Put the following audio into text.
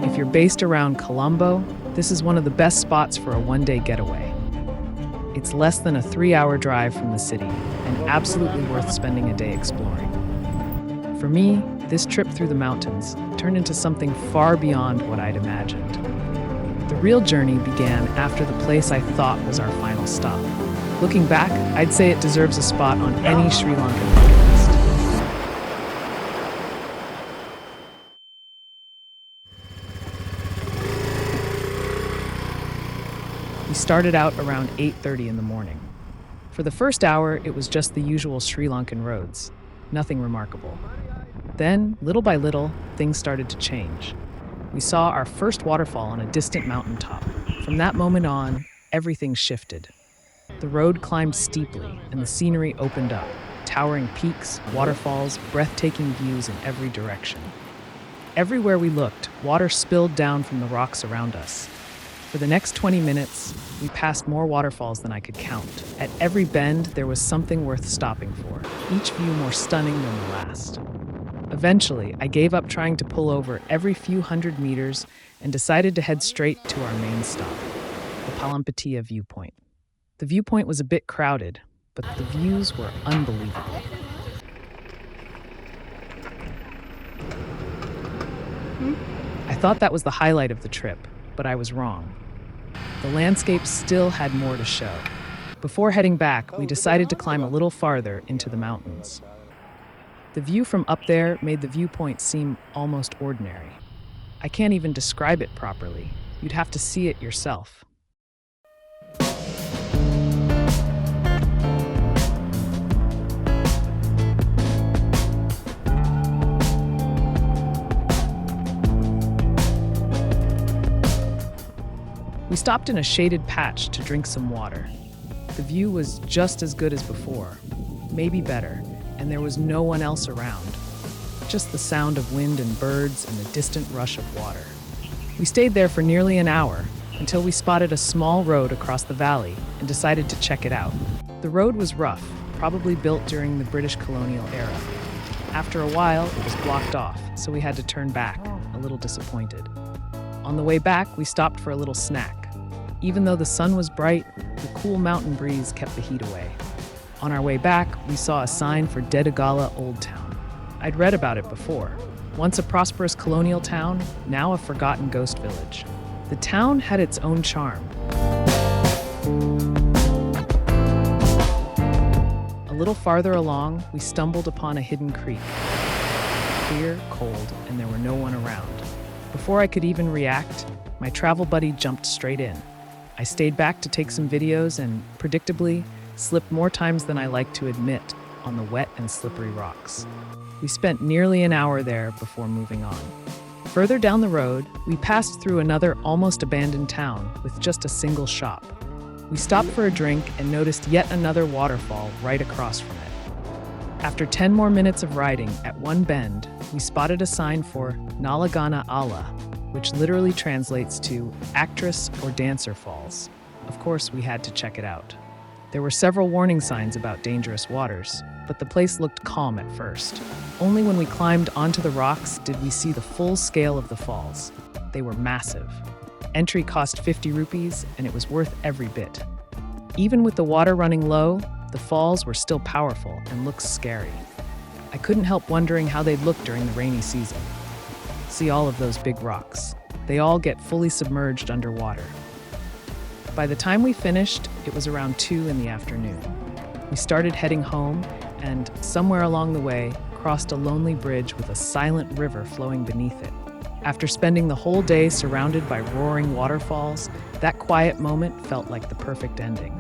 If you're based around Colombo, this is one of the best spots for a one-day getaway. It's less than a 3-hour drive from the city and absolutely worth spending a day exploring. For me, this trip through the mountains turned into something far beyond what I'd imagined. The real journey began after the place I thought was our final stop. Looking back, I'd say it deserves a spot on any Sri Lankan bucket list. We started out around 8:30 in the morning. For the first hour, it was just the usual Sri Lankan roads, nothing remarkable. Then, little by little, things started to change. We saw our first waterfall on a distant mountaintop. From that moment on, everything shifted. The road climbed steeply, and the scenery opened up, towering peaks, waterfalls, breathtaking views in every direction. Everywhere we looked, water spilled down from the rocks around us. For the next 20 minutes, we passed more waterfalls than I could count. At every bend, there was something worth stopping for, each view more stunning than the last. Eventually, I gave up trying to pull over every few hundred meters and decided to head straight to our main stop, the Palampitiya Viewpoint. The viewpoint was a bit crowded, but the views were unbelievable. I thought that was the highlight of the trip, but I was wrong. The landscape still had more to show. Before heading back, we decided to climb a little farther into the mountains. The view from up there made the viewpoint seem almost ordinary. I can't even describe it properly. You'd have to see it yourself. We stopped in a shaded patch to drink some water. The view was just as good as before, maybe better, and there was no one else around. Just the sound of wind and birds and the distant rush of water. We stayed there for nearly an hour until we spotted a small road across the valley and decided to check it out. The road was rough, probably built during the British colonial era. After a while, it was blocked off, so we had to turn back, a little disappointed. On the way back, we stopped for a little snack. Even though the sun was bright, the cool mountain breeze kept the heat away. On our way back, we saw a sign for Dedugala Old Town. I'd read about it before. Once a prosperous colonial town, now a forgotten ghost village. The town had its own charm. A little farther along, we stumbled upon a hidden creek. Clear, cold, and there were no one around. Before I could even react, my travel buddy jumped straight in. I stayed back to take some videos and, predictably, slipped more times than I like to admit on the wet and slippery rocks. We spent nearly an hour there before moving on. Further down the road, we passed through another almost abandoned town with just a single shop. We stopped for a drink and noticed yet another waterfall right across from it. After 10 more minutes of riding, at one bend, we spotted a sign for Nalagana, which literally translates to actress or dancer falls. Of course, we had to check it out. There were several warning signs about dangerous waters, but the place looked calm at first. Only when we climbed onto the rocks did we see the full scale of the falls. They were massive. Entry cost 50 rupees, and it was worth every bit. Even with the water running low, the falls were still powerful and looked scary. I couldn't help wondering how they'd look during the rainy season. See all of those big rocks. They all get fully submerged underwater. By the time we finished, it was around 2 in the afternoon. We started heading home and, somewhere along the way, crossed a lonely bridge with a silent river flowing beneath it. After spending the whole day surrounded by roaring waterfalls, that quiet moment felt like the perfect ending.